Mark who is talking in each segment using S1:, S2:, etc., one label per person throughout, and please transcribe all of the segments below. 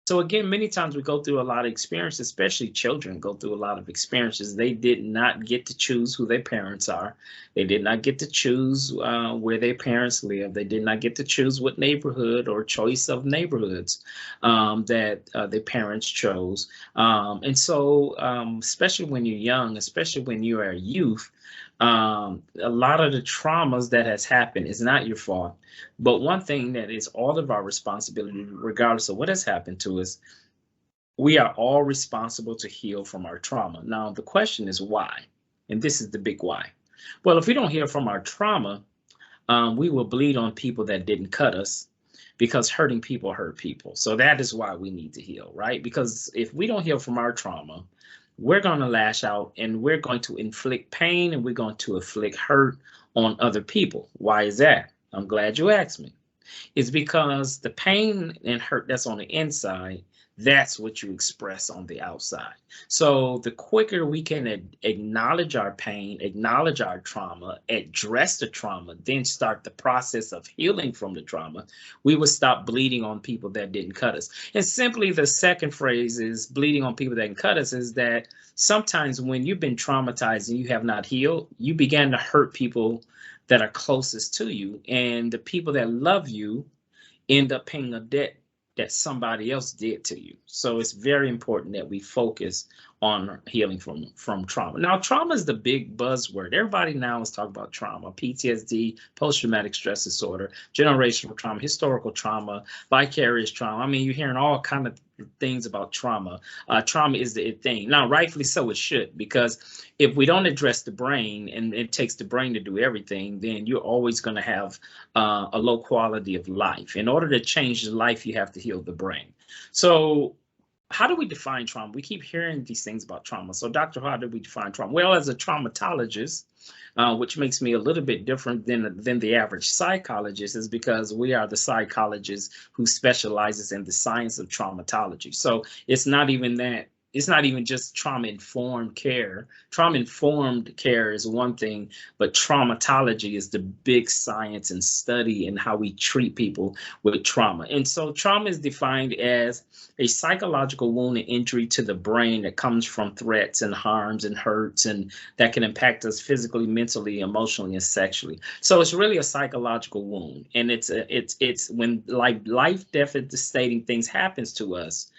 S1: So again, many times we go through a lot of experiences, especially children go through a lot of experiences. They did not get to choose who their parents are. They did not get to choose where their parents live. They did not get to choose what neighborhood or choice of neighborhoods that their parents chose. Especially when you're young, especially when you are a youth, a lot of the traumas that has happened is not your fault. But one thing that is all of our responsibility, regardless of what has happened to us, we are all responsible to heal from our trauma. Now, the question is why? And this is the big why. Well, if we don't heal from our trauma, we will bleed on people that didn't cut us because hurting people hurt people. So that is why we need to heal, right? Because if we don't heal from our trauma, we're going to lash out and we're going to inflict pain and we're going to inflict hurt on other people. Why is that? I'm glad you asked me. It's because the pain and hurt that's on the inside, that's what you express on the outside. So the quicker we can acknowledge our pain, acknowledge our trauma, address the trauma, then start the process of healing from the trauma, we would stop bleeding on people that didn't cut us. And simply the second phrase is bleeding on people that didn't cut us is that sometimes when you've been traumatized and you have not healed, you begin to hurt people that are closest to you, and the people that love you end up paying a debt that somebody else did to you. So it's very important that we focus on healing from trauma. Now, trauma is the big buzzword. Everybody now is talking about trauma, PTSD, post-traumatic stress disorder, generational trauma, historical trauma, vicarious trauma. I mean, you're hearing all kind of things about trauma. Trauma is the thing. Now, rightfully so, it should, because if we don't address the brain, and it takes the brain to do everything, then you're always going to have a low quality of life. In order to change the life, you have to heal the brain. So how do we define trauma? We keep hearing these things about trauma. So, Doctor, how do we define trauma? Well, as a traumatologist, which makes me a little bit different than the average psychologist, is because we are the psychologists who specializes in the science of traumatology. So it's not even that. It's not even just trauma-informed care. Trauma-informed care is one thing, but traumatology is the big science and study in how we treat people with trauma. And so trauma is defined as a psychological wound and injury to the brain that comes from threats and harms and hurts, and that can impact us physically, mentally, emotionally, and sexually. So it's really a psychological wound, and it's when life devastating things happens to us.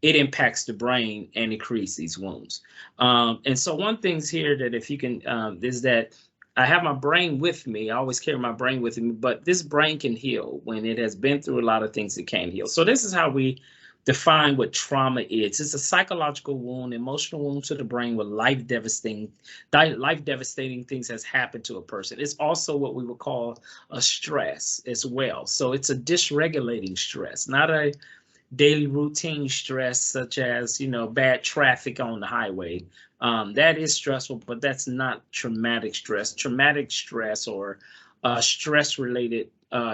S1: It impacts the brain and it creates these wounds. And so one thing's here that if you can, is that I have my brain with me. I always carry my brain with me, but this brain can heal when it has been through a lot of things it can heal. So this is how we define what trauma is. It's a psychological wound, emotional wound to the brain where life devastating things has happened to a person. It's also what we would call a stress as well. So it's a dysregulating stress, not a daily routine stress, such as, bad traffic on the highway. That is stressful, but that's not traumatic stress. Traumatic stress or stress-related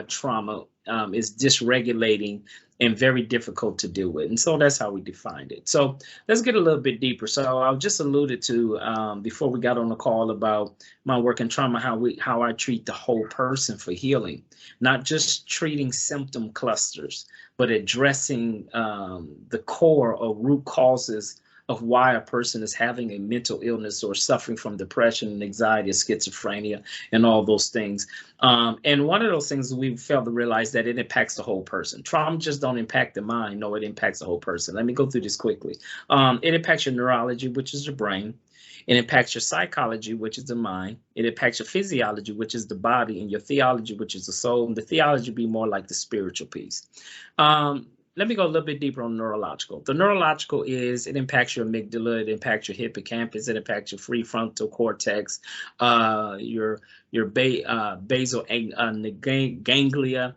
S1: trauma is dysregulating and very difficult to deal with. And so that's how we defined it. So let's get a little bit deeper. So I just alluded to before we got on the call about my work in trauma, how I treat the whole person for healing, not just treating symptom clusters, but addressing the core or root causes of why a person is having a mental illness or suffering from depression and anxiety, schizophrenia, and all those things. And one of those things we fail to realize that it impacts the whole person. Trauma just don't impact the mind. No, it impacts the whole person. Let me go through this quickly. It impacts your neurology, which is your brain. It impacts your psychology, which is the mind. It impacts your physiology, which is the body, and your theology, which is the soul. And the theology would be more like the spiritual piece. Let me go a little bit deeper on neurological. The neurological is it impacts your amygdala, it impacts your hippocampus, it impacts your prefrontal cortex, your basal ganglia,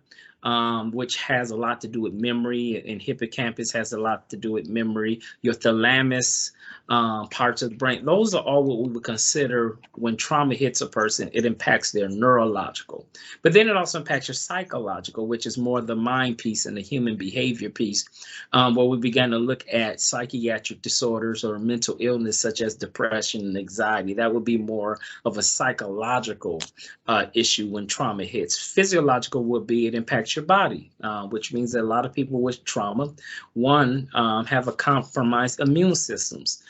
S1: which has a lot to do with memory, and hippocampus has a lot to do with memory. Your thalamus, parts of the brain. Those are all what we would consider when trauma hits a person. It impacts their neurological. But then it also impacts your psychological, which is more the mind piece and the human behavior piece, where we began to look at psychiatric disorders or mental illness such as depression and anxiety. That would be more of a psychological issue when trauma hits. Physiological would be it impacts impacts your body, which means that a lot of people with trauma, one, have a compromised immune systems,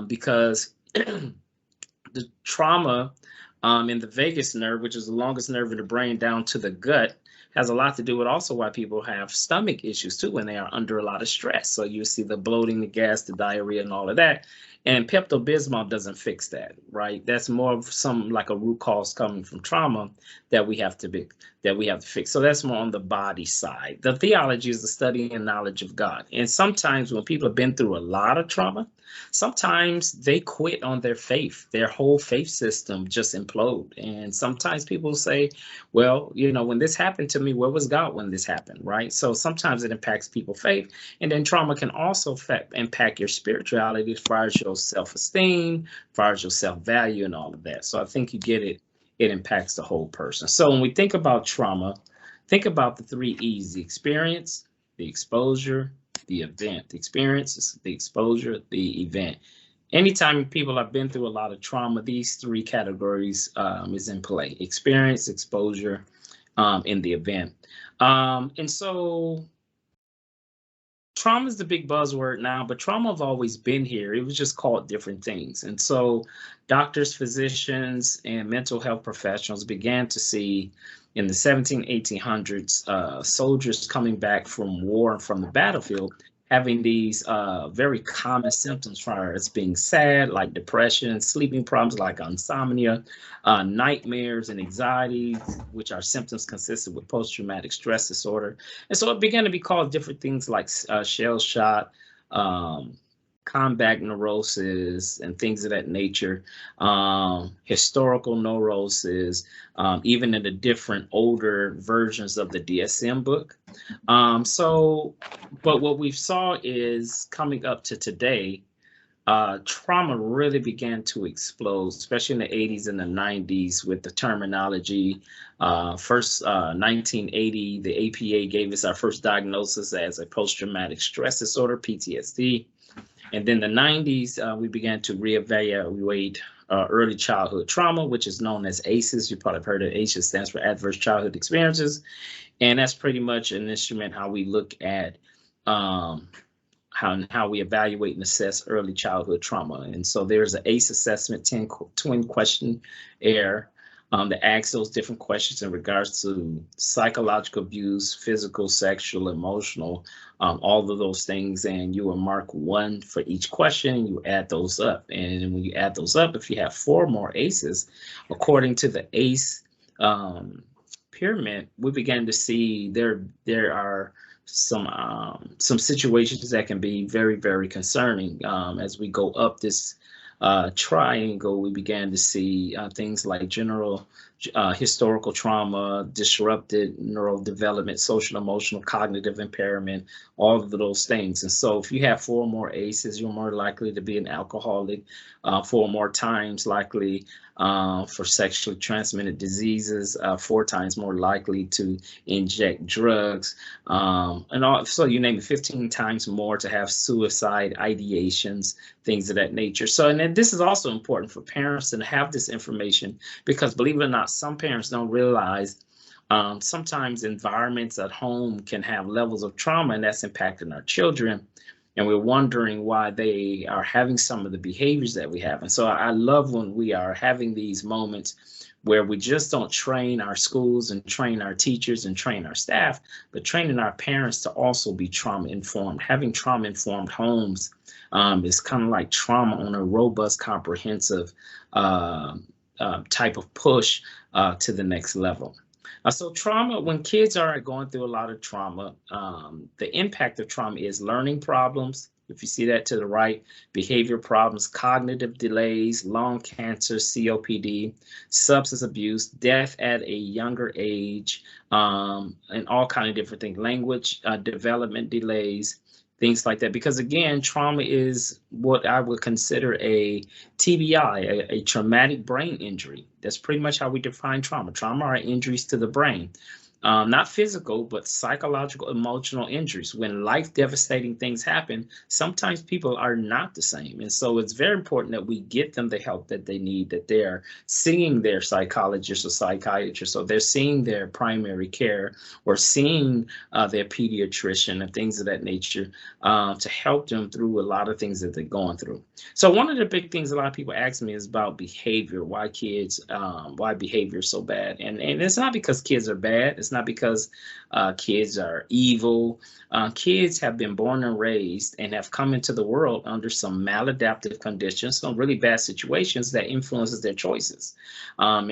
S1: because the trauma in the vagus nerve, which is the longest nerve in the brain down to the gut, has a lot to do with also why people have stomach issues too when they are under a lot of stress. So you see the bloating, the gas, the diarrhea, and all of that. And Pepto-Bismol doesn't fix that, right? That's more of some like a root cause coming from trauma that we have to fix. So that's more on the body side. The theology is the study and knowledge of God. And sometimes when people have been through a lot of trauma, sometimes they quit on their faith. Their whole faith system just implode. And sometimes people say, well, you know, when this happened to me, where was God when this happened, right? So sometimes it impacts people's faith. And then trauma can also impact your spirituality as far as your self-esteem, as far as your self-value and all of that. So I think you get it. It impacts the whole person. So when we think about trauma, think about the 3 E's: the experience, the exposure, the event. The experience is the exposure, the event. Anytime people have been through a lot of trauma, these 3 categories is in play: experience, exposure, and the event. And so trauma is the big buzzword now, but trauma have always been here. It was just called different things. And so doctors, physicians, and mental health professionals began to see in the 1800s, soldiers coming back from war and from the battlefield having these very common symptoms, far as being sad, like depression, sleeping problems like insomnia, nightmares and anxiety, which are symptoms consistent with post-traumatic stress disorder. And so it began to be called different things like shell shock, combat neurosis, and things of that nature, historical neurosis, even in the different older versions of the DSM book. But what we saw is coming up to today, trauma really began to explode, especially in the 80s and the 90s with the terminology. First, 1980, the APA gave us our first diagnosis as a post-traumatic stress disorder, PTSD. And then the 90s, we began to reevaluate early childhood trauma, which is known as ACEs. You probably have heard of ACEs, stands for Adverse Childhood Experiences. And that's pretty much an instrument how we look at how we evaluate and assess early childhood trauma. And so there's an ACE assessment 10 questionnaire that asks those different questions in regards to psychological abuse, physical, sexual, emotional, all of those things. And you will mark 1 for each question, and you add those up. And when you add those up, if you have 4 more ACEs, according to the ACE pyramid, we began to see there are some situations that can be very, very concerning. As we go up this triangle, we began to see things like general historical trauma, disrupted neural development, social, emotional, cognitive impairment, all of those things. And so if you have 4 more ACEs, you're more likely to be an alcoholic, 4 more times likely for sexually transmitted diseases, 4 times more likely to inject drugs, and so you name it, 15 times more to have suicide ideations, things of that nature. So, and then this is also important for parents to have this information, because believe it or not, some parents don't realize sometimes environments at home can have levels of trauma, and that's impacting our children. And we're wondering why they are having some of the behaviors that we have. And so I love when we are having these moments where we just don't train our schools and train our teachers and train our staff, but training our parents to also be trauma informed. Having trauma informed homes is kind of like trauma on a robust, comprehensive type of push to the next level. So trauma, when kids are going through a lot of trauma, the impact of trauma is learning problems. If you see that to the right, behavior problems, cognitive delays, lung cancer, COPD, substance abuse, death at a younger age, and all kind of different things, language development delays, things like that. Because again, trauma is what I would consider a TBI, a traumatic brain injury. That's pretty much how we define trauma. Trauma are injuries to the brain. not physical, but psychological, emotional injuries. When life devastating things happen, sometimes people are not the same. And so it's very important that we get them the help that they need, that they're seeing their psychologist or psychiatrist, or they're seeing their primary care, or seeing their pediatrician and things of that nature, to help them through a lot of things that they're going through. So one of the big things a lot of people ask me is about behavior, why behavior is so bad. And it's not because kids are bad. It's not because kids are evil. Kids have been born and raised and have come into the world under some maladaptive conditions, some really bad situations that influences their choices. And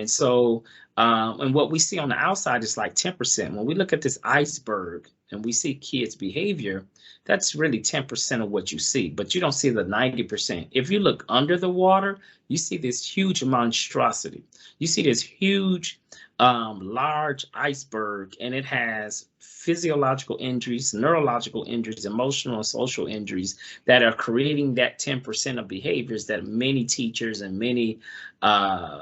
S1: what we see on the outside is like 10%. When we look at this iceberg and we see kids' behavior, that's really 10% of what you see, but you don't see the 90%. If you look under the water, you see this huge monstrosity. You see this huge, large iceberg, and it has physiological injuries, neurological injuries, emotional and social injuries that are creating that 10% of behaviors that many teachers and many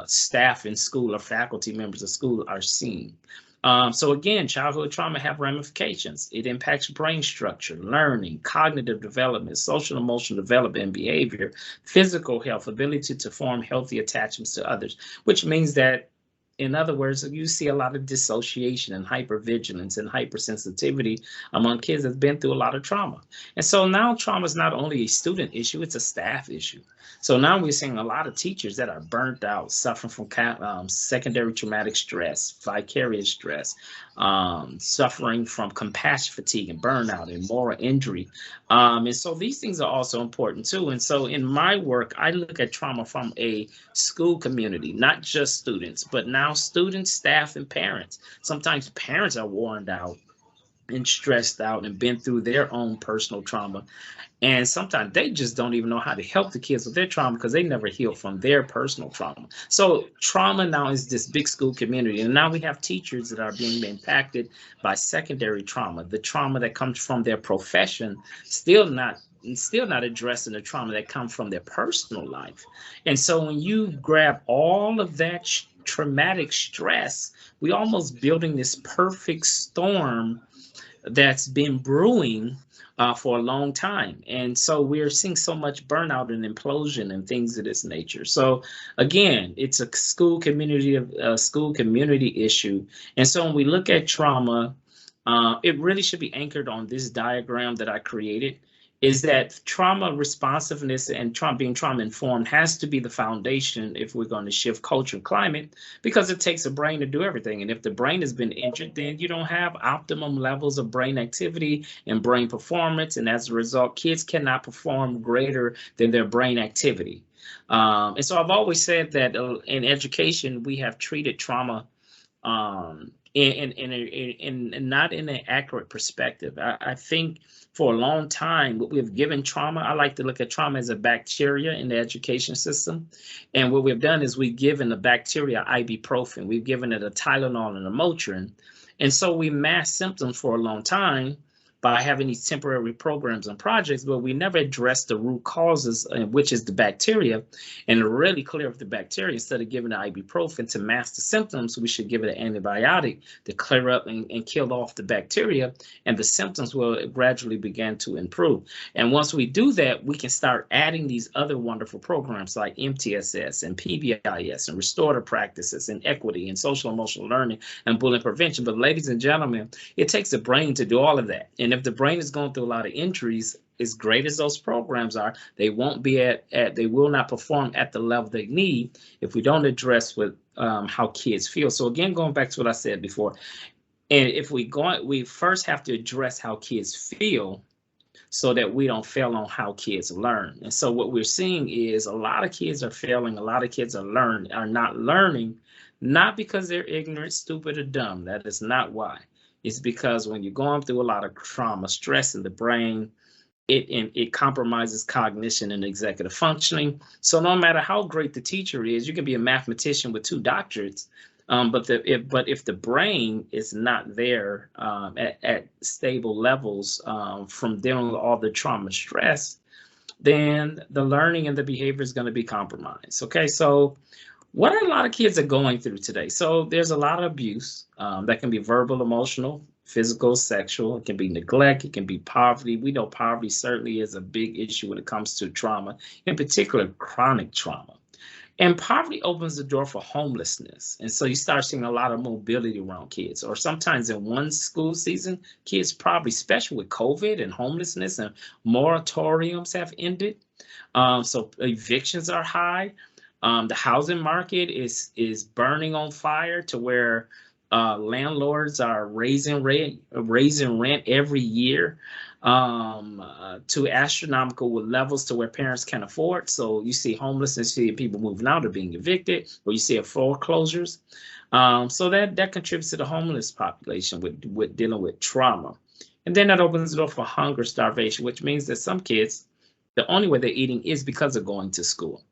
S1: staff in school or faculty members of school are seeing. So again, childhood trauma have ramifications. It impacts brain structure, learning, cognitive development, social and emotional development and behavior, physical health, ability to form healthy attachments to others, which means that, in other words, you see a lot of dissociation and hypervigilance and hypersensitivity among kids that's been through a lot of trauma. And so now trauma is not only a student issue, it's a staff issue. So now we're seeing a lot of teachers that are burnt out, suffering from secondary traumatic stress, vicarious stress, suffering from compassion fatigue and burnout and moral injury. And so these things are also important too. And so in my work, I look at trauma from a school community, not just students, but now students, staff, and parents. Sometimes parents are worn out and stressed out and been through their own personal trauma. And sometimes they just don't even know how to help the kids with their trauma because they never healed from their personal trauma. So trauma now is this big school community. And now we have teachers that are being impacted by secondary trauma, the trauma that comes from their profession, still not addressing the trauma that comes from their personal life. And so when you grab all of that traumatic stress, we almost building this perfect storm that's been brewing for a long time. And so we're seeing so much burnout and implosion and things of this nature. So again, it's a school community issue. And so when we look at trauma, it really should be anchored on this diagram that I created, is that trauma responsiveness and being trauma informed has to be the foundation if we're going to shift culture and climate, because it takes a brain to do everything. And if the brain has been injured, then you don't have optimum levels of brain activity and brain performance. And as a result, kids cannot perform greater than their brain activity. And so I've always said that in education, we have treated trauma in not in an accurate perspective. I think for a long time, what we've given trauma, I like to look at trauma as a bacteria in the education system. And what we've done is we've given the bacteria ibuprofen, we've given it a Tylenol and a Motrin. And so we masked symptoms for a long time by having these temporary programs and projects, but we never addressed the root causes, which is the bacteria, and to really clear up the bacteria. Instead of giving the ibuprofen to mask the symptoms, we should give it an antibiotic to clear up and kill off the bacteria, and the symptoms will gradually begin to improve. And once we do that, we can start adding these other wonderful programs like MTSS and PBIS and restorative practices and equity and social emotional learning and bullying prevention. But ladies and gentlemen, it takes a brain to do all of that. And if the brain is going through a lot of injuries, as great as those programs are, they won't be they will not perform at the level they need if we don't address what how kids feel. So again, going back to what I said before, and if we first have to address how kids feel so that we don't fail on how kids learn. And so what we're seeing is a lot of kids are failing, a lot of kids are not learning, not because they're ignorant, stupid, or dumb. That is not why. It's because when you're going through a lot of trauma, stress in the brain, it compromises cognition and executive functioning. So no matter how great the teacher is, you can be a mathematician with 2 doctorates, but if the brain is not there at stable levels from dealing with all the trauma stress, then the learning and the behavior is going to be compromised. Okay, so what a lot of kids are going through today. So there's a lot of abuse that can be verbal, emotional, physical, sexual. It can be neglect. It can be poverty. We know poverty certainly is a big issue when it comes to trauma, in particular chronic trauma. And poverty opens the door for homelessness. And so you start seeing a lot of mobility around kids. Or sometimes in one school season, kids probably, especially with COVID and homelessness and moratoriums have ended. So evictions are high. The housing market is burning on fire to where landlords are raising rent every year to astronomical levels to where parents can't afford. So you see homelessness, you see people moving out or being evicted, or you see foreclosures. So that contributes to the homeless population with dealing with trauma. And then that opens the door for hunger, starvation, which means that some kids, the only way they're eating is because of going to school,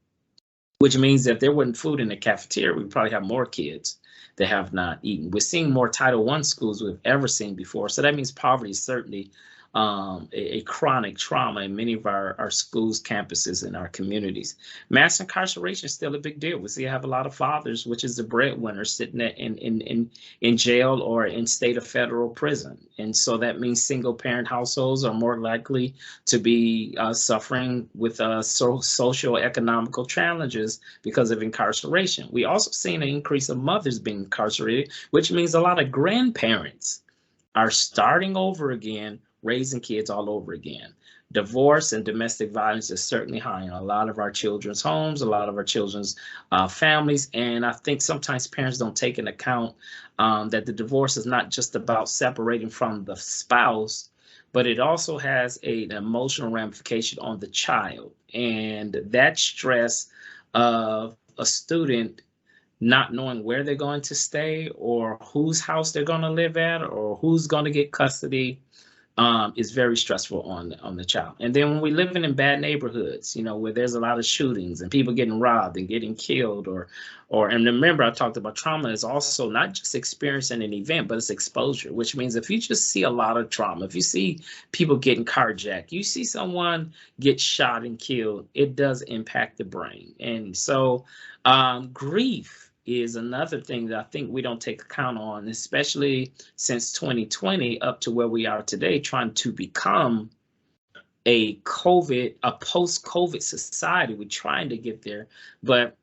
S1: which means that if there wasn't food in the cafeteria, we'd probably have more kids that have not eaten. We're seeing more Title I schools we've ever seen before. So that means poverty is certainly a chronic trauma in many of our schools, campuses, and our communities. Mass incarceration is still a big deal. We see have a lot of fathers, which is the breadwinner, sitting in jail or in state or federal prison. And so that means single parent households are more likely to be suffering with social economical challenges because of incarceration. We also seen an increase of mothers being incarcerated, which means a lot of grandparents are starting over again, raising kids all over again. Divorce and domestic violence is certainly high in a lot of our children's homes, a lot of our children's families. And I think sometimes parents don't take into account that the divorce is not just about separating from the spouse, but it also has an emotional ramification on the child. And that stress of a student not knowing where they're going to stay or whose house they're going to live at or who's going to get custody is very stressful on the child. And then when we live in bad neighborhoods, where there's a lot of shootings and people getting robbed and getting killed, and remember I talked about trauma is also not just experiencing an event, but it's exposure, which means if you just see a lot of trauma, if you see people getting carjacked, you see someone get shot and killed, it does impact the brain. And so grief is another thing that I think we don't take account on, especially since 2020 up to where we are today, trying to become a post-COVID society. We're trying to get there, but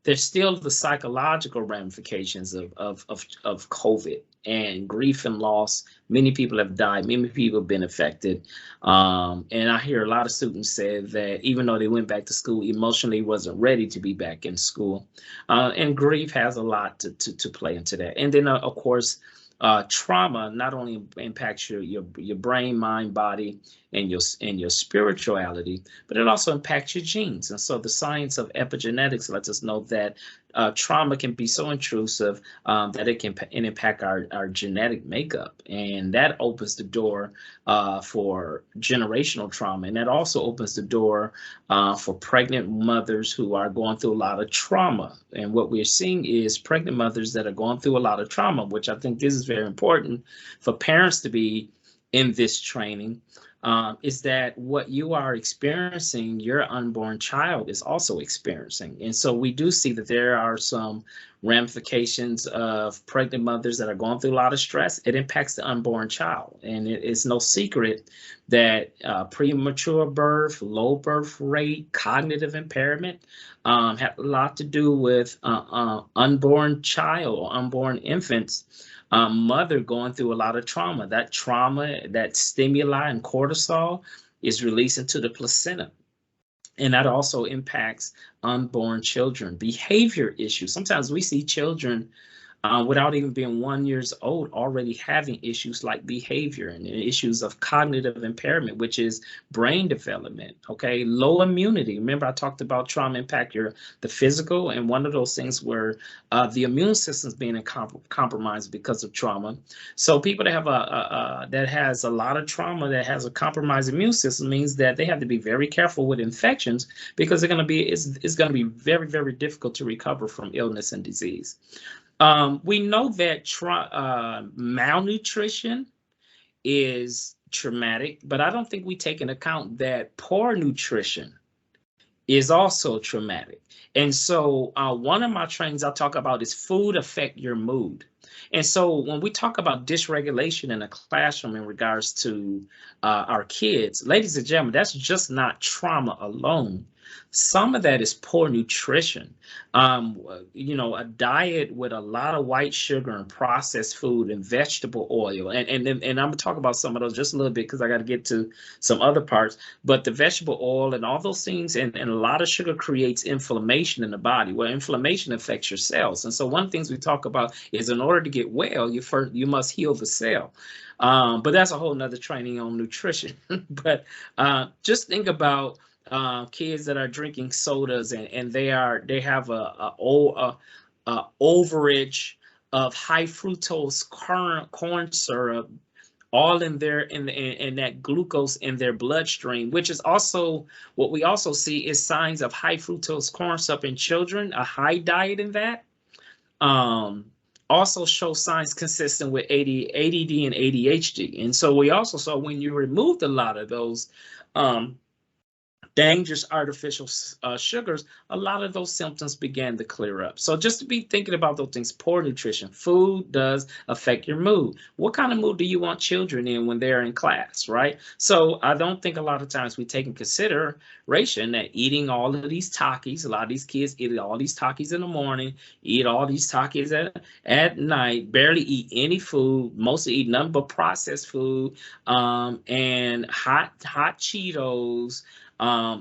S1: there's still the psychological ramifications of COVID and grief and loss. Many people have died. Many people have been affected. And I hear a lot of students say that even though they went back to school, emotionally wasn't ready to be back in school. And grief has a lot to play into that. And then, of course, trauma not only impacts your brain, mind, body, and your spirituality, but it also impacts your genes. And so the science of epigenetics lets us know that trauma can be so intrusive that it can impact our genetic makeup. And that opens the door for generational trauma. And that also opens the door for pregnant mothers who are going through a lot of trauma. And what we're seeing is pregnant mothers that are going through a lot of trauma, which I think this is very important for parents to be in this training. Is that what you are experiencing, your unborn child is also experiencing. And so we do see that there are some ramifications of pregnant mothers that are going through a lot of stress. It impacts the unborn child. And it's no secret that premature birth, low birth rate, cognitive impairment have a lot to do with unborn child or unborn infants. Mother going through a lot of trauma. That trauma, that stimuli and cortisol is released into the placenta. And that also impacts unborn children. Behavior issues. Sometimes we see children without even being 1 year old already having issues like behavior and issues of cognitive impairment, which is brain development. Okay, low immunity. Remember, I talked about trauma impact the physical, and one of those things where the immune system is being compromised because of trauma. So people that have that has a lot of trauma, that has a compromised immune system, means that they have to be very careful with infections because they're going to be it's going to be very, very difficult to recover from illness and disease. We know that malnutrition is traumatic, but I don't think we take into account that poor nutrition is also traumatic. And so one of my trainings I talk about is food affect your mood. And so when we talk about dysregulation in a classroom in regards to our kids, ladies and gentlemen, that's just not trauma alone. Some of that is poor nutrition. A diet with a lot of white sugar and processed food and vegetable oil. And I'm gonna talk about some of those just a little bit because I got to get to some other parts. But the vegetable oil and all those things and a lot of sugar creates inflammation in the body. Well, inflammation affects your cells. And so one of the things we talk about is in order to get well, you must heal the cell. But that's a whole nother training on nutrition. But just think about kids that are drinking sodas and they have a overage of high fructose corn syrup all in that glucose in their bloodstream, which is also what we also see is signs of high fructose corn syrup in children. A high diet in that also shows signs consistent with ADD and ADHD. And so we also saw when you removed a lot of those dangerous artificial sugars, a lot of those symptoms began to clear up. So just to be thinking about those things, poor nutrition, food does affect your mood. What kind of mood do you want children in when they're in class, right? So I don't think a lot of times we take in consideration that eating all of these Takis, a lot of these kids eat all these Takis in the morning, eat all these Takis at night, barely eat any food, mostly eat nothing but processed food, and hot Cheetos.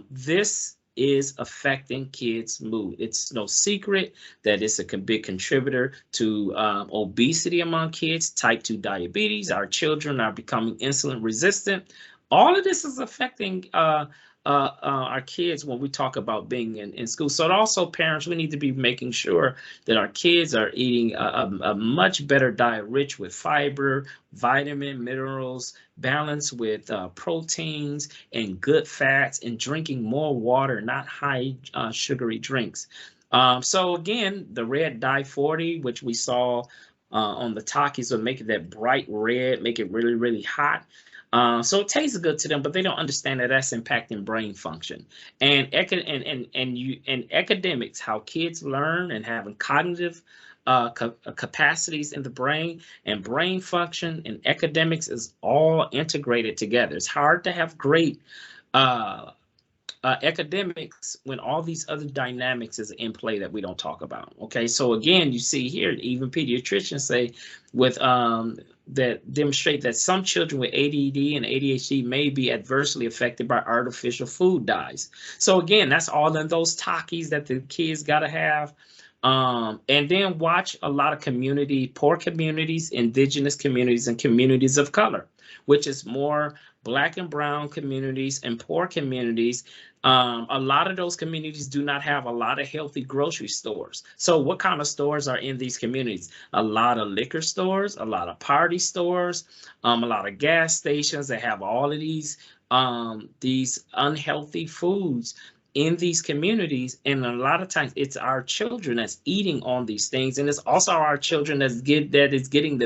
S1: This is affecting kids' mood. It's no secret that it's a big contributor to obesity among kids, type 2 diabetes. Our children are becoming insulin resistant. All of this is affecting our kids when we talk about being in school. So also parents, we need to be making sure that our kids are eating a much better diet rich with fiber, vitamin, minerals, balanced with proteins and good fats, and drinking more water, not high sugary drinks. So again, the red dye 40, which we saw on the Takis, will make it that bright red, make it really, really hot. So it tastes good to them, but they don't understand that that's impacting brain function. And academics, how kids learn and having cognitive capacities in the brain and brain function and academics is all integrated together. It's hard to have great academics when all these other dynamics is in play that we don't talk about. Okay, so again, you see here, even pediatricians say with that demonstrate that some children with ADD and ADHD may be adversely affected by artificial food dyes. So again, that's all in those Takis that the kids got to have. And then watch a lot of poor communities, indigenous communities, and communities of color, which is more Black and brown communities and poor communities. A lot of those communities do not have a lot of healthy grocery stores. So what kind of stores are in these communities? A lot of liquor stores, a lot of party stores, a lot of gas stations that have all of these unhealthy foods in these communities. And a lot of times it's our children that's eating on these things, and it's also our children that is getting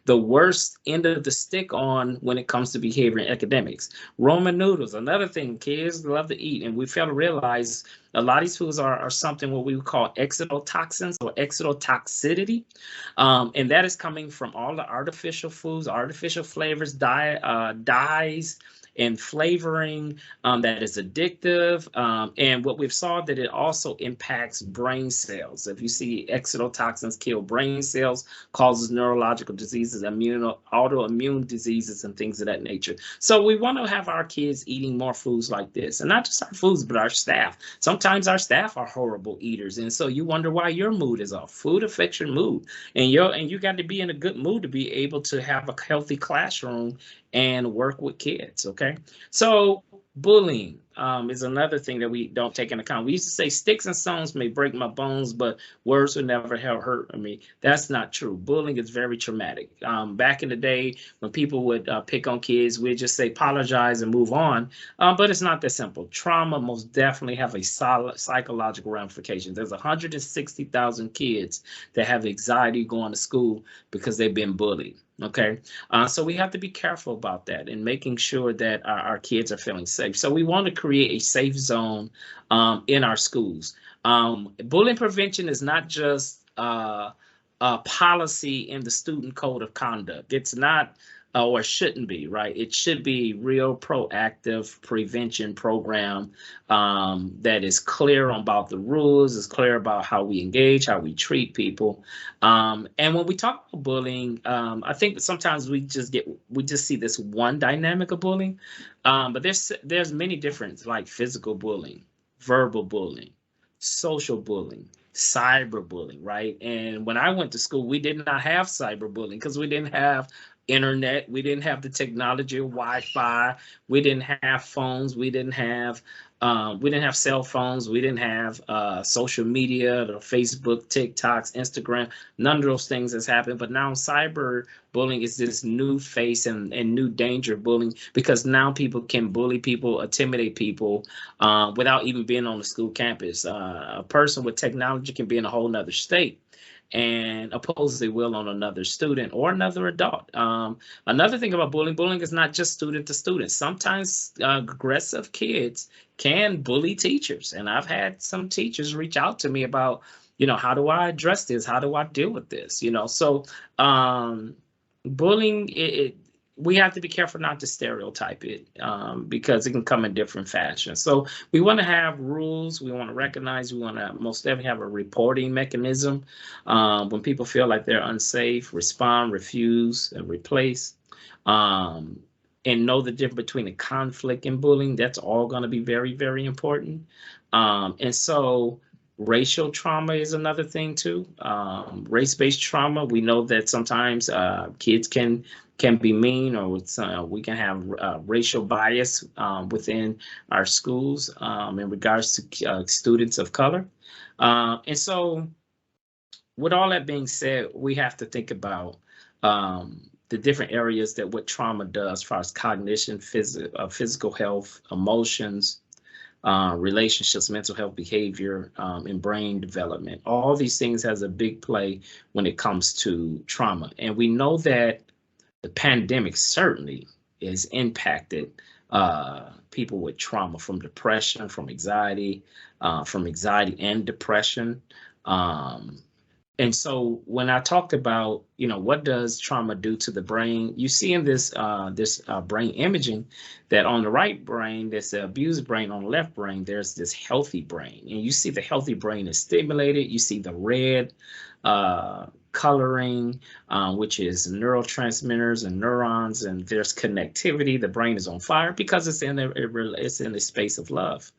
S1: the worst end of the stick on when it comes to behavior and academics. Ramen noodles, another thing kids love to eat, and we fail to realize a lot of these foods are something what we would call exotoxins or exotoxicity, and that is coming from all the artificial foods, artificial flavors, dyes, and flavoring that is addictive. And what we've saw that it also impacts brain cells. If you see exotoxins kill brain cells, causes neurological diseases, autoimmune diseases, and things of that nature. So we want to have our kids eating more foods like this, and not just our foods, but our staff. Sometimes our staff are horrible eaters, and so you wonder why your mood is off. Food affects your mood, and you got to be in a good mood to be able to have a healthy classroom and work with kids. Okay, so bullying is another thing that we don't take into account. We used to say sticks and stones may break my bones, but words would never hurt me. That's not true. Bullying is very traumatic. Back in the day, when people would pick on kids, we'd just say apologize and move on. But it's not that simple. Trauma most definitely have a solid psychological ramifications. There's 160,000 kids that have anxiety going to school because they've been bullied. Okay, so we have to be careful about that and making sure that our kids are feeling safe. So we want to create create a safe zone in our schools. Bullying prevention is not just a policy in the student code of conduct. It's not, or shouldn't be, right? It should be real proactive prevention program that is clear about the rules, is clear about how we engage, how we treat people. And when we talk about bullying, I think sometimes we just see this one dynamic of bullying, but there's many different, like physical bullying, verbal bullying, social bullying, cyberbullying, right? And when I went to school, we did not have cyberbullying because we didn't have internet, we didn't have the technology of Wi-Fi, we didn't have phones, we didn't have cell phones, we didn't have social media, the Facebook, TikToks, Instagram. None of those things has happened. But now cyberbullying is this new face and new danger of bullying, because now people can bully people, intimidate people without even being on the school campus. A person with technology can be in a whole nother state and oppose their will on another student or another adult. Another thing about bullying is not just student to student. Sometimes aggressive kids can bully teachers. And I've had some teachers reach out to me about, how do I address this? How do I deal with this? So bullying, we have to be careful not to stereotype it because it can come in different fashions. So we want to have rules. We want to recognize. We want to most definitely have a reporting mechanism. When people feel like they're unsafe, respond, refuse, and replace. And know the difference between a conflict and bullying. That's all going to be very, very important. And so racial trauma is another thing too. Race-based trauma. We know that sometimes kids can be mean, or we can have racial bias within our schools in regards to students of color. And so with all that being said, we have to think about the different areas that what trauma does as far as cognition, physical health, emotions, relationships, mental health, behavior, and brain development. All these things has a big play when it comes to trauma. And we know that the pandemic certainly has impacted people with trauma, from depression, from anxiety and depression. And so when I talked about, what does trauma do to the brain, you see in this brain imaging that on the right brain, there's the abused brain. On the left brain, there's this healthy brain. And you see the healthy brain is stimulated. You see the red coloring, which is neurotransmitters and neurons, and there's connectivity. The brain is on fire because it's in a space of love,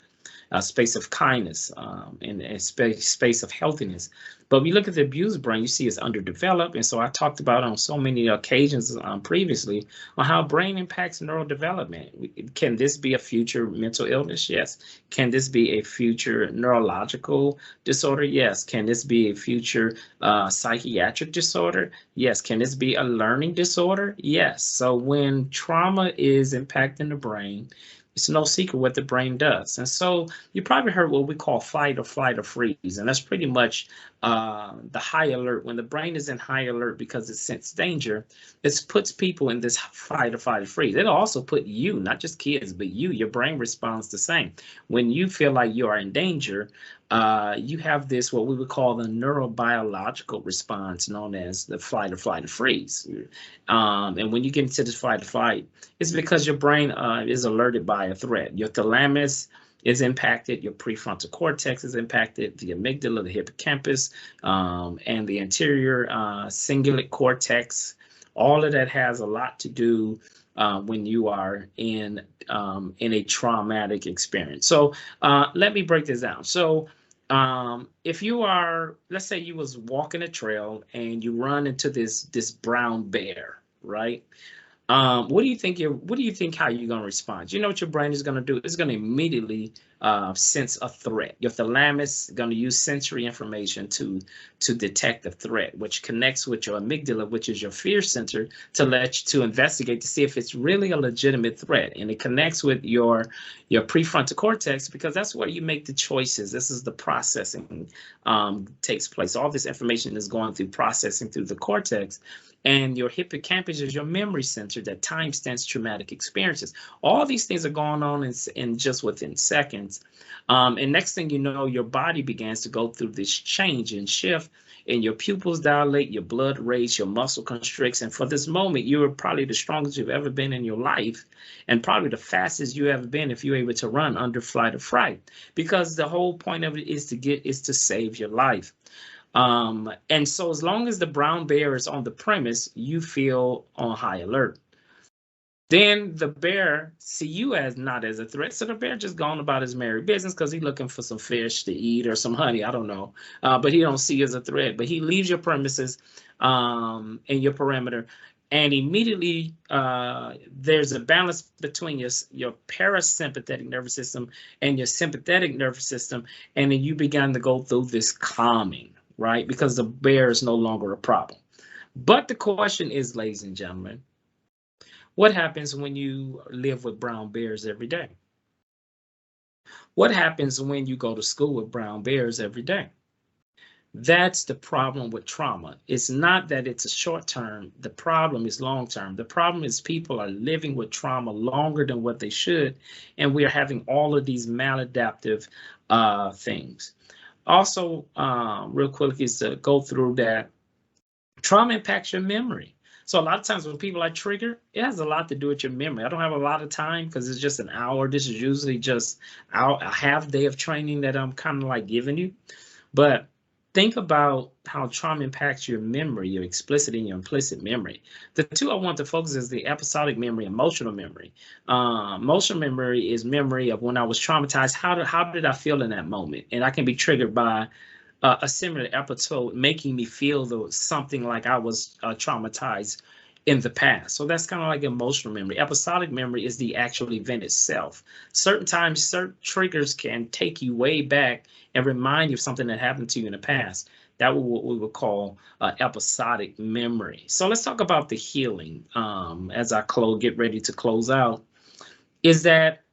S1: a space of kindness, and a space of healthiness. But we look at the abused brain, you see it's underdeveloped. And so I talked about on so many occasions previously on how brain impacts neurodevelopment. Can this be a future mental illness? Yes. Can this be a future neurological disorder? Yes. Can this be a future psychiatric disorder? Yes. Can this be a learning disorder? Yes. So when trauma is impacting the brain, it's no secret what the brain does. And so you probably heard what we call fight or flight or freeze. And that's pretty much the high alert. When the brain is in high alert because it senses danger, it puts people in this fight or flight or freeze. It'll also put you, not just kids, but your brain responds the same. When you feel like you are in danger, you have this, what we would call the neurobiological response known as the fight or flight or freeze. And when you get into this fight or flight, it's because your brain is alerted by a threat. Your thalamus is impacted, your prefrontal cortex is impacted, the amygdala, the hippocampus, and the anterior cingulate cortex. All of that has a lot to do when you are in a traumatic experience. So let me break this down. So if you are, let's say you was walking a trail and you run into this brown bear, right? What do you think how you're going to respond? You know what your brain is going to do? It's going to immediately sense a threat. Your thalamus is going to use sensory information to detect the threat, which connects with your amygdala, which is your fear center, to investigate to see if it's really a legitimate threat. And it connects with your prefrontal cortex because that's where you make the choices. This is the processing takes place. All this information is going through processing through the cortex. And your hippocampus is your memory center that timestamps traumatic experiences. All these things are going on in just within seconds. And next thing you know, your body begins to go through this change and shift, and your pupils dilate, your blood race, your muscle constricts. And for this moment, you are probably the strongest you've ever been in your life, and probably the fastest you ever been if you're able to run under flight or fright, because the whole point of it is to save your life. And so as long as the brown bear is on the premise, you feel on high alert. Then the bear see you as not as a threat. So the bear just gone about his merry business because he's looking for some fish to eat or some honey. I don't know. But he don't see you as a threat. But he leaves your premises and your perimeter. And immediately there's a balance between your parasympathetic nervous system and your sympathetic nervous system. And then you begin to go through this calming, right? Because the bear is no longer a problem. But the question is, ladies and gentlemen, what happens when you live with brown bears every day? What happens when you go to school with brown bears every day? That's the problem with trauma. It's not that it's a short term. The problem is long term. The problem is people are living with trauma longer than what they should, and we are having all of these maladaptive things. Also, real quick, is to go through that trauma impacts your memory. So a lot of times when people are triggered, it has a lot to do with your memory. I don't have a lot of time because it's just an hour. This is usually just a half day of training that I'm kind of like giving you. But think about how trauma impacts your memory, your explicit and your implicit memory. The two I want to focus is the episodic memory, emotional memory. Emotional memory is memory of when I was traumatized. How did I feel in that moment? And I can be triggered by a similar episode making me feel something like I was traumatized in the past. So that's kind of like emotional memory. Episodic memory is the actual event itself. Certain times, certain triggers can take you way back and remind you of something that happened to you in the past. That was what we would call episodic memory. So let's talk about the healing as I get ready to close out. Is that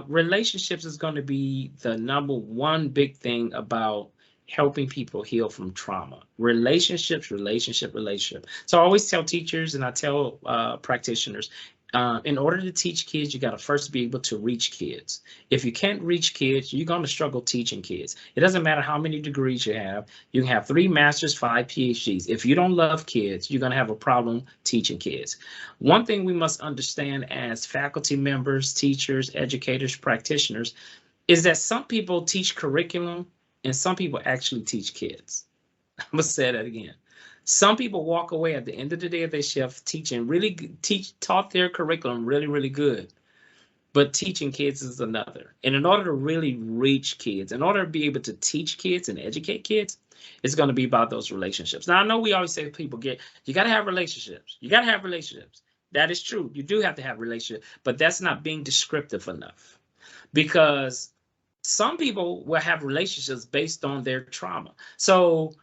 S1: relationships is going to be the number one big thing about helping people heal from trauma. Relationship. So I always tell teachers and I tell practitioners, in order to teach kids, you got to first be able to reach kids. If you can't reach kids, you're going to struggle teaching kids. It doesn't matter how many degrees you have. You can have 3 masters, 5 PhDs. If you don't love kids, you're going to have a problem teaching kids. One thing we must understand as faculty members, teachers, educators, practitioners, is that some people teach curriculum and some people actually teach kids. I'm going to say that again. Some people walk away at the end of the day of their shift taught their curriculum really, really good. But teaching kids is another. And in order to really reach kids, in order to be able to teach kids and educate kids, it's going to be about those relationships. Now, I know we always say people you got to have relationships. You got to have relationships. That is true. You do have to have relationships, but that's not being descriptive enough, because some people will have relationships based on their trauma. So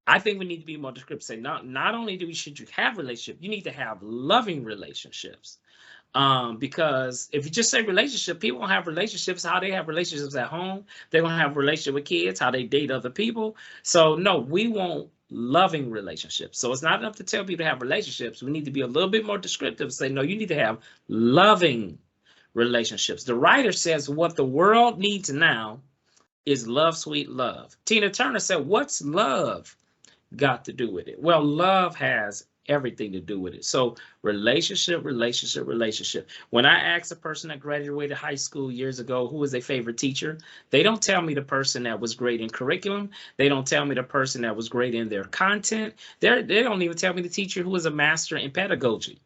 S1: I think we need to be more descriptive. Say not only should you have relationships, you need to have loving relationships. Because if you just say relationship, people don't have relationships. How they have relationships at home, they're gonna have a relationship with kids, how they date other people. So no, we want loving relationships. So it's not enough to tell people to have relationships. We need to be a little bit more descriptive. Say no, you need to have loving relationships. The writer says what the world needs now is love, sweet love. Tina Turner said, what's love got to do with it? Well, love has everything to do with it. So relationship. When I ask a person that graduated high school years ago who was their favorite teacher, they don't tell me the person that was great in curriculum. They don't tell me the person that was great in their content. They don't even tell me the teacher who was a master in pedagogy.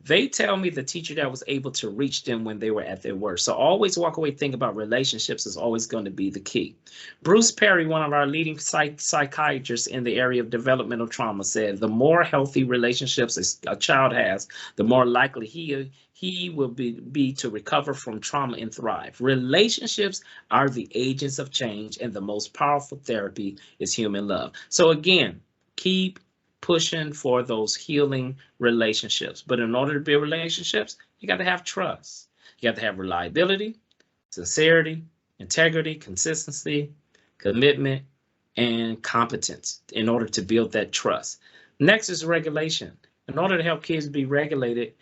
S1: They tell me the teacher that was able to reach them when they were at their worst. So always walk away thinking about relationships is always going to be the key. Bruce Perry, one of our leading psychiatrists in the area of developmental trauma, said the more healthy relationships a child has, the more likely he will be to recover from trauma and thrive. Relationships are the agents of change, and the most powerful therapy is human love. So again, keep pushing for those healing relationships. But in order to build relationships, you got to have trust. You got to have reliability, sincerity, integrity, consistency, commitment, and competence in order to build that trust. Next is regulation. In order to help kids be regulated,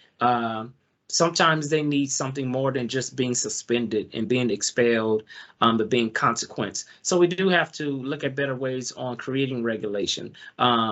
S1: sometimes they need something more than just being suspended and being expelled, but being consequence. So we do have to look at better ways on creating regulation,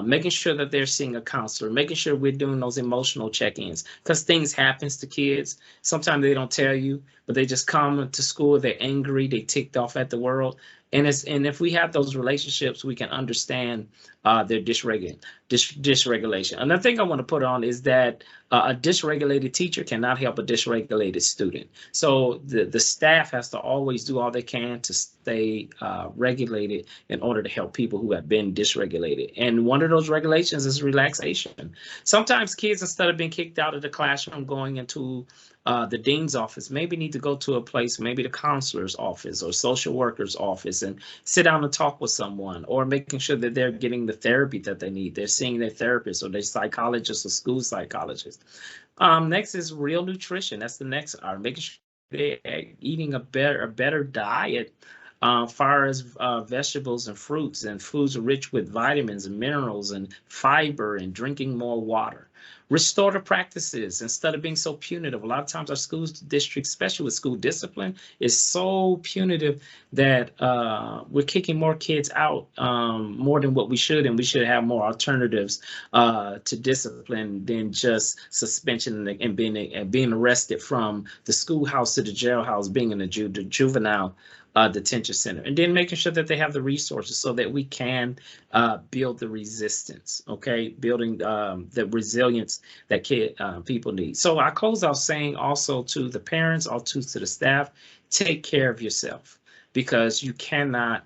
S1: making sure that they're seeing a counselor, making sure we're doing those emotional check-ins, because things happens to kids. Sometimes they don't tell you, but they just come to school, they're angry, they ticked off at the world. And if we have those relationships, we can understand their dysregulation. Another thing I want to put on is that a dysregulated teacher cannot help a dysregulated student. So the staff has to always do all they can to stay regulated in order to help people who have been dysregulated. And one of those regulations is relaxation. Sometimes kids, instead of being kicked out of the classroom, going into the dean's office, maybe need to go to a place, maybe the counselor's office or social worker's office, and sit down and talk with someone, or making sure that they're getting the therapy that they need. They're seeing their therapist or their psychologist or school psychologist. Next is real nutrition. That's the next art, making sure they're eating a better diet, far as vegetables and fruits and foods rich with vitamins and minerals and fiber, and drinking more water. Restorative practices, instead of being so punitive. A lot of times our school districts, especially with school discipline, is so punitive that we're kicking more kids out more than what we should, and we should have more alternatives to discipline than just suspension and being arrested from the schoolhouse to the jailhouse, being in the juvenile detention center, and then making sure that they have the resources so that we can build the resistance, okay, building the resilience that people need. So I close out saying also to the parents, also to the staff, take care of yourself, because you cannot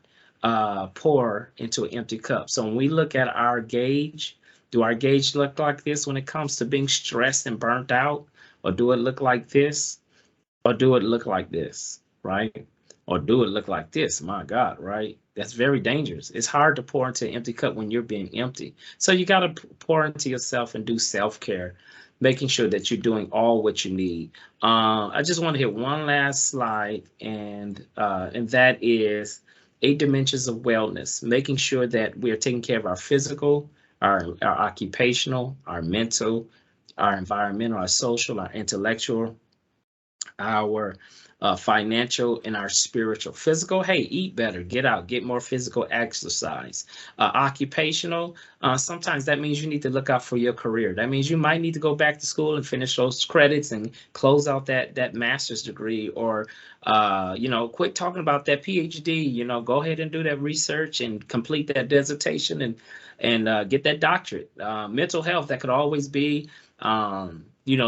S1: pour into an empty cup. So when we look at our gauge, do our gauge look like this when it comes to being stressed and burnt out? Or do it look like this? Or do it look like this, right? Or do it look like this? My God, right? That's very dangerous. It's hard to pour into an empty cup when you're being empty. So you got to pour into yourself and do self-care, making sure that you're doing all what you need. I just want to hit one last slide, and that is 8 dimensions of wellness, making sure that we're taking care of our physical, our occupational, our mental, our environmental, our social, our intellectual, our financial, and our spiritual. Physical, hey, eat better, get out, get more physical exercise. Occupational, sometimes that means you need to look out for your career. That means you might need to go back to school and finish those credits and close out that master's degree, or quit talking about that PhD. Go ahead and do that research and complete that dissertation and get that doctorate. Mental health, that could always be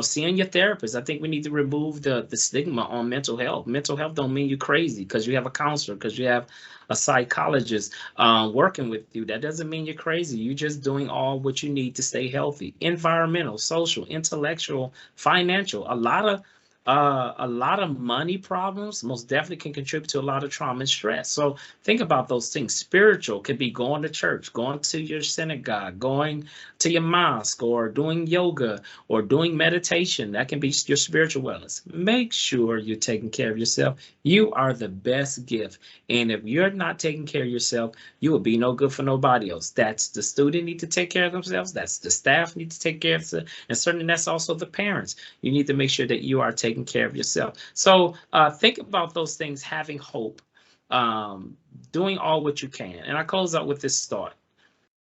S1: seeing your therapist. I think we need to remove the stigma on mental health. Mental health don't mean you're crazy because you have a counselor, because you have a psychologist working with you. That doesn't mean you're crazy. You're just doing all what you need to stay healthy. Environmental, social, intellectual, financial. A lot of money problems most definitely can contribute to a lot of trauma and stress. So think about those things. Spiritual could be going to church, going to your synagogue, going to your mosque, or doing yoga, or doing meditation. That can be your spiritual wellness. Make sure you're taking care of yourself. You are the best gift. And if you're not taking care of yourself, you will be no good for nobody else. That's the student need to take care of themselves. That's the staff need to take care of themselves. And certainly that's also the parents. You need to make sure that you are taking care of yourself. So think about those things, having hope, doing all what you can. And I close out with this thought.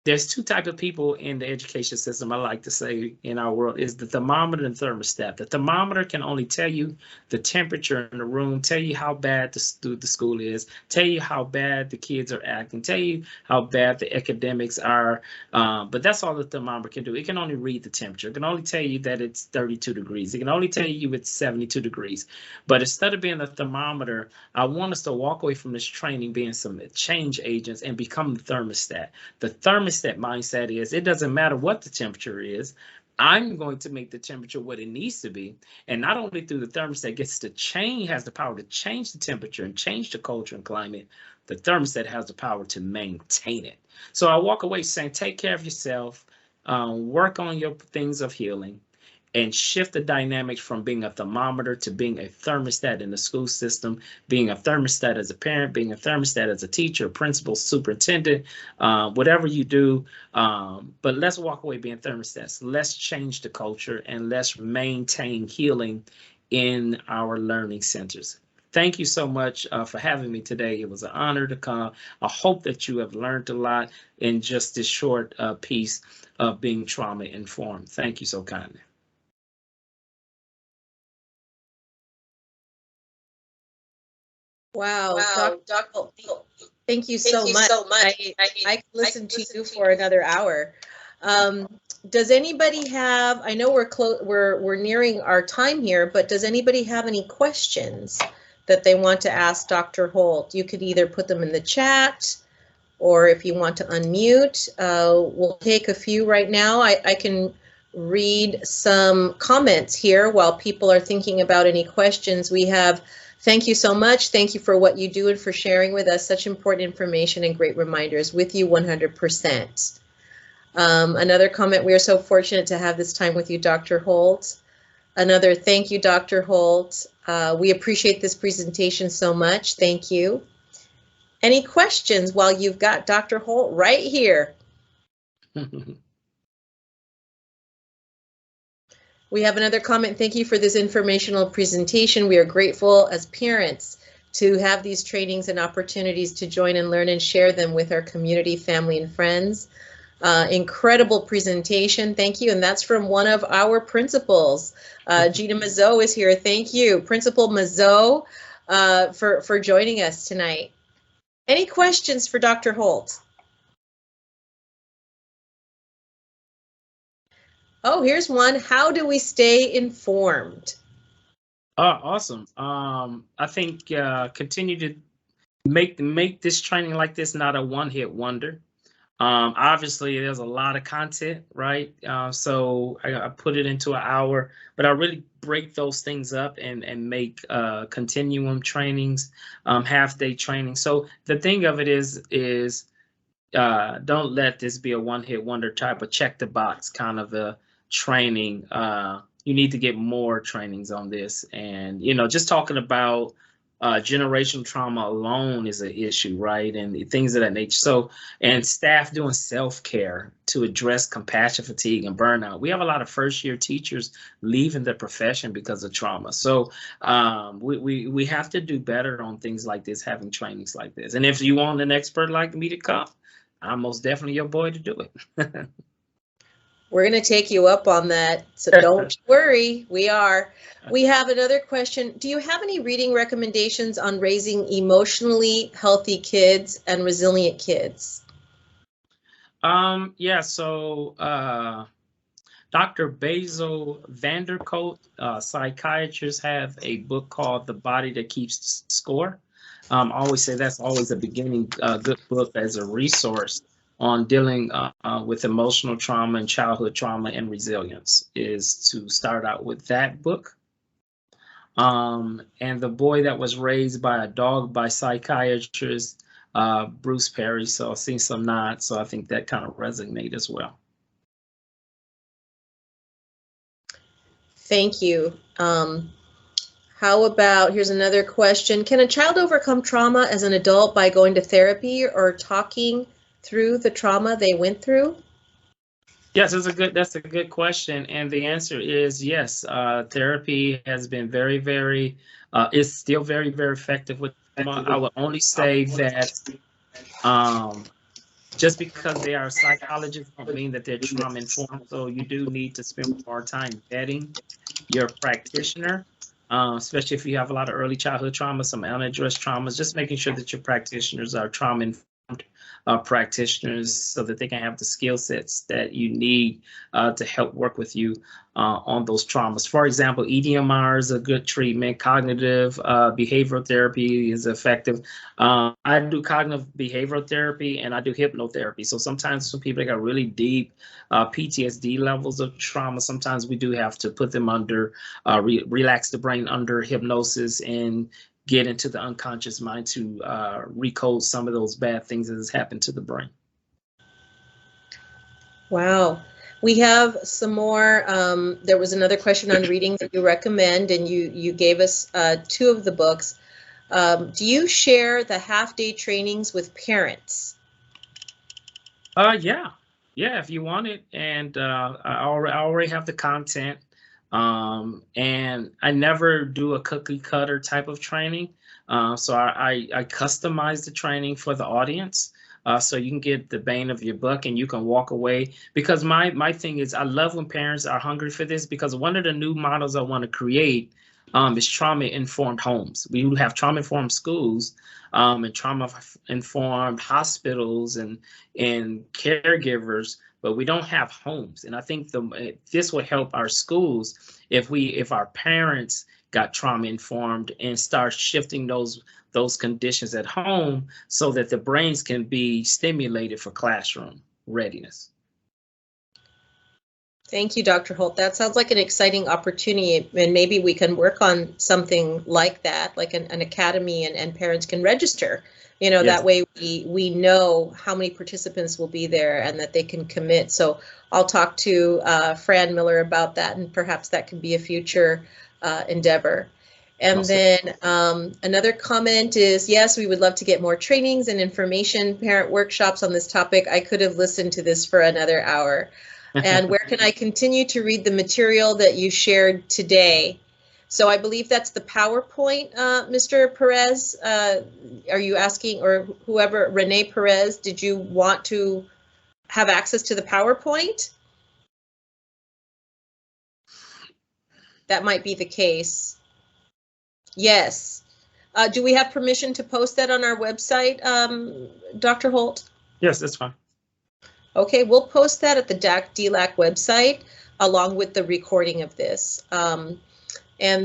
S1: There's 2 types of people in the education system, I like to say, in our world, is the thermometer and thermostat. The thermometer can only tell you the temperature in the room, tell you how bad the school is, tell you how bad the kids are acting, tell you how bad the academics are. But that's all the thermometer can do. It can only read the temperature. It can only tell you that it's 32 degrees. It can only tell you it's 72 degrees. But instead of being a thermometer, I want us to walk away from this training being some change agents and become the thermostat. The thermostat mindset is, it doesn't matter what the temperature is. I'm going to make the temperature what it needs to be. And not only through the thermostat has the power to change the temperature and change the culture and climate, the thermostat has the power to maintain it. So I walk away saying, take care of yourself, work on your things of healing, and shift the dynamics from being a thermometer to being a thermostat in the school system, being a thermostat as a parent, being a thermostat as a teacher, principal, superintendent, whatever you do. But let's walk away being thermostats. Let's change the culture and let's maintain healing in our learning centers. Thank you so much for having me today. It was an honor to come. I hope that you have learned a lot in just this short piece of being trauma informed. Thank you so kindly.
S2: Wow, Dr. Thank you so much. I could listen to you for another hour. Does anybody have, I know we're nearing our time here, but does anybody have any questions that they want to ask Dr. Holt? You could either put them in the chat, or if you want to unmute, we'll take a few right now. I can read some comments here while people are thinking about any questions. We have, thank you so much. Thank you for what you do and for sharing with us such important information and great reminders. With you 100%. Another comment, we are so fortunate to have this time with you, Dr. Holt. Another, thank you, Dr. Holt. We appreciate this presentation so much. Thank you. Any questions while you've got Dr. Holt right here? We have another comment. Thank you for this informational presentation. We are grateful as parents to have these trainings and opportunities to join and learn and share them with our community, family, and friends. Incredible presentation. Thank you. And that's from one of our principals. Gina Mazzo is here. Thank you, Principal Mazzo, for joining us tonight. Any questions for Dr. Holt? Oh, here's one. How do we stay informed?
S1: Awesome. I think continue to make this training like this not a one-hit wonder. Obviously, there's a lot of content, right? So I put it into an hour, but I really break those things up and make continuum trainings, half-day training. So the thing of it is don't let this be a one-hit wonder type of check the box kind of a training. You need to get more trainings on this, and just talking about generational trauma alone is an issue, right? And things of that nature. So, and staff doing self-care to address compassion fatigue and burnout. We have a lot of first-year teachers leaving the profession because of trauma. So we have to do better on things like this, having trainings like this. And if you want an expert like me to come, I'm most definitely your boy to do it.
S2: We're going to take you up on that, so don't worry, we are. We have another question. Do you have any reading recommendations on raising emotionally healthy kids and resilient kids?
S1: Yeah, so Dr. Basil Vanderkolt, psychiatrists, have a book called The Body That Keeps Score. I always say that's always a beginning good book as a resource on dealing with emotional trauma and childhood trauma and resilience, is to start out with that book. And The Boy That Was Raised by a Dog by psychiatrist Bruce Perry. So I've seen some nods, so I think that kind of resonates as well.
S2: Thank you. How about, here's another question. Can a child overcome trauma as an adult by going to therapy or talking through the trauma they went through?
S1: Yes, that's a good question, and the answer is yes. Therapy has been very, is still very effective with trauma. I would only say that just because they are psychologists don't mean that they're trauma informed. So you do need to spend more time vetting your practitioner, especially if you have a lot of early childhood trauma, some unaddressed traumas. Just making sure that your practitioners are trauma informed practitioners, so that they can have the skill sets that you need to help work with you on those traumas. For example, EDMR is a good treatment. Cognitive behavioral therapy is effective. I do cognitive behavioral therapy and I do hypnotherapy. So sometimes for people that got really deep PTSD levels of trauma, sometimes we do have to put them under, relax the brain under hypnosis and get into the unconscious mind to recode some of those bad things that has happened to the brain.
S2: Wow. We have some more. There was another question on reading that you recommend, and you gave us 2 of the books. Do you share the half-day trainings with parents?
S1: Yeah, if you want it, and I already have the content, and I never do a cookie cutter type of training, so I customize the training for the audience, so you can get the bang of your buck and you can walk away. Because my thing is, I love when parents are hungry for this, because one of the new models I want to create is trauma-informed homes. We will have trauma-informed schools, and trauma-informed hospitals and caregivers, but we don't have homes. And I think this will help our schools if our parents got trauma-informed and start shifting those conditions at home, so that the brains can be stimulated for classroom readiness.
S2: Thank you, Dr. Holt. That sounds like an exciting opportunity, and maybe we can work on something like that, like an academy, and parents can register. You know, yes. That way we know how many participants will be there and that they can commit. So I'll talk to Fran Miller about that, and perhaps that could be a future endeavor. And then another comment is, yes, we would love to get more trainings and information, parent workshops on this topic. I could have listened to this for another hour. And where can I continue to read the material that you shared today? So I believe that's the PowerPoint, Mr. Perez. Are you asking, or whoever, Renee Perez, did you want to have access to the PowerPoint? That might be the case. Yes. Do we have permission to post that on our website, Dr. Holt?
S1: Yes, that's fine.
S2: Okay, we'll post that at the DAC-DLAC website along with the recording of this. And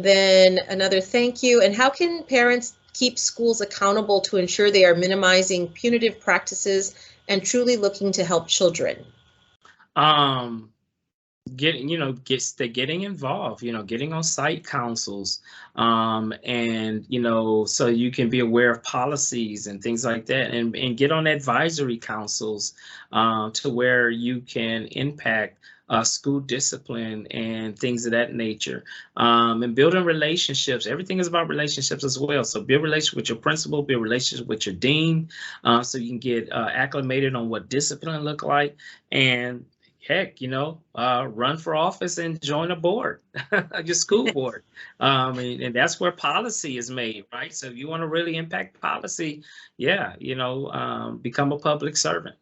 S2: then another thank you. And how can parents keep schools accountable to ensure they are minimizing punitive practices and truly looking to help children?
S1: Getting involved, getting on site councils, and so you can be aware of policies and things like that, and get on advisory councils to where you can impact school discipline and things of that nature, and building relationships. Everything is about relationships as well. So build relationship with your principal, build relationship with your dean, so you can get acclimated on what discipline look like, and heck, run for office and join a board, your school board. And that's where policy is made, right? So if you want to really impact policy, become a public servant.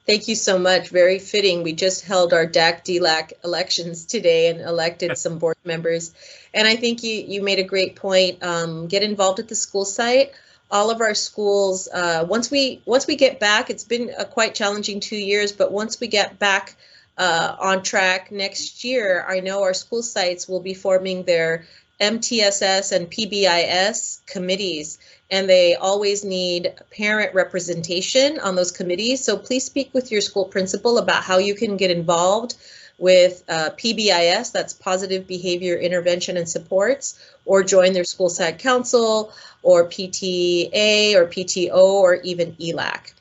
S2: Thank you so much. Very fitting. We just held our DAC-DLAC elections today and elected some board members. And I think you made a great point. Get involved at the school site. All of our schools, once we get back, it's been a quite challenging 2 years, but once we get back on track next year, I know our school sites will be forming their MTSS and PBIS committees, and they always need parent representation on those committees. So please speak with your school principal about how you can get involved with PBIS, that's Positive Behavior Intervention and Supports, or join their school site council, or PTA, or PTO, or even ELAC.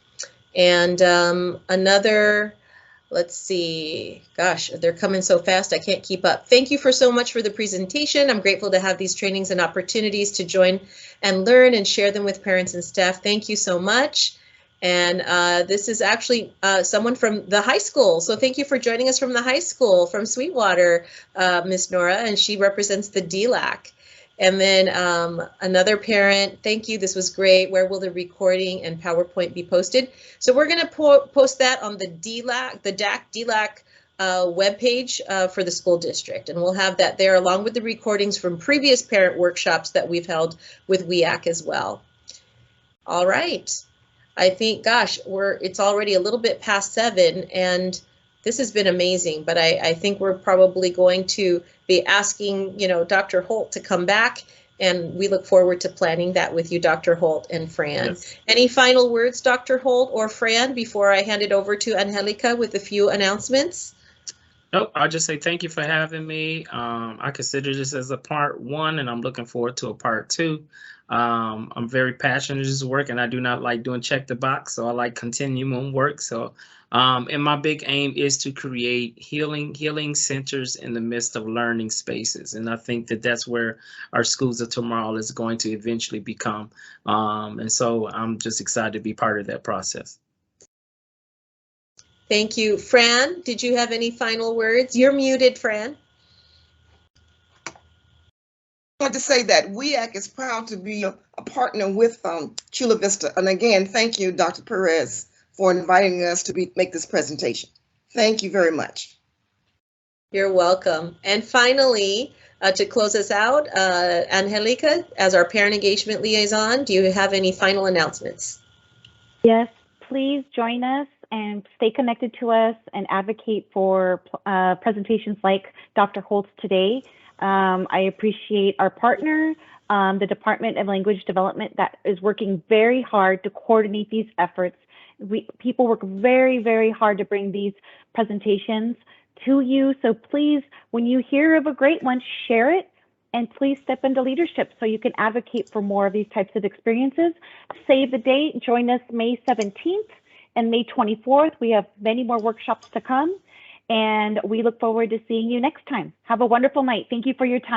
S2: And let's see, gosh, they're coming so fast, I can't keep up. Thank you so much for the presentation. I'm grateful to have these trainings and opportunities to join and learn and share them with parents and staff. Thank you so much. And this is actually someone from the high school. So thank you for joining us from the high school, from Sweetwater, Miss Nora, and she represents the DLAC. And then another parent, thank you, this was great. Where will the recording and PowerPoint be posted? So we're going to post that on the DAC-DLAC webpage for the school district. And we'll have that there along with the recordings from previous parent workshops that we've held with WEAC as well. All right. I think, gosh, it's already a little bit past 7, and this has been amazing, but I think we're probably going to be asking, Dr. Holt to come back, and we look forward to planning that with you, Dr. Holt and Fran. Yes. Any final words, Dr. Holt or Fran, before I hand it over to Angelica with a few announcements?
S1: Nope, I'll just say thank you for having me. I consider this as a part one, and I'm looking forward to a part two. I'm very passionate in this work, and I do not like doing check the box, so I like continuum work. So, and my big aim is to create healing centers in the midst of learning spaces, and I think that that's where our schools of tomorrow is going to eventually become. And so, I'm just excited to be part of that process.
S2: Thank you. Fran, did you have any final words? You're muted, Fran.
S3: I want to say that WEAC is proud to be a partner with Chula Vista. And again, thank you, Dr. Perez, for inviting us to make this presentation. Thank you very much.
S2: You're welcome. And finally, to close us out, Angelica, as our parent engagement liaison, do you have any final announcements?
S4: Yes, please join us and stay connected to us and advocate for presentations like Dr. Holt's today. I appreciate our partner, the Department of Language Development, that is working very hard to coordinate these efforts. People work very, very hard to bring these presentations to you. So please, when you hear of a great one, share it, and please step into leadership so you can advocate for more of these types of experiences. Save the date, join us May 17th and May 24th. We have many more workshops to come, and we look forward to seeing you next time. Have a wonderful night. Thank you for your time.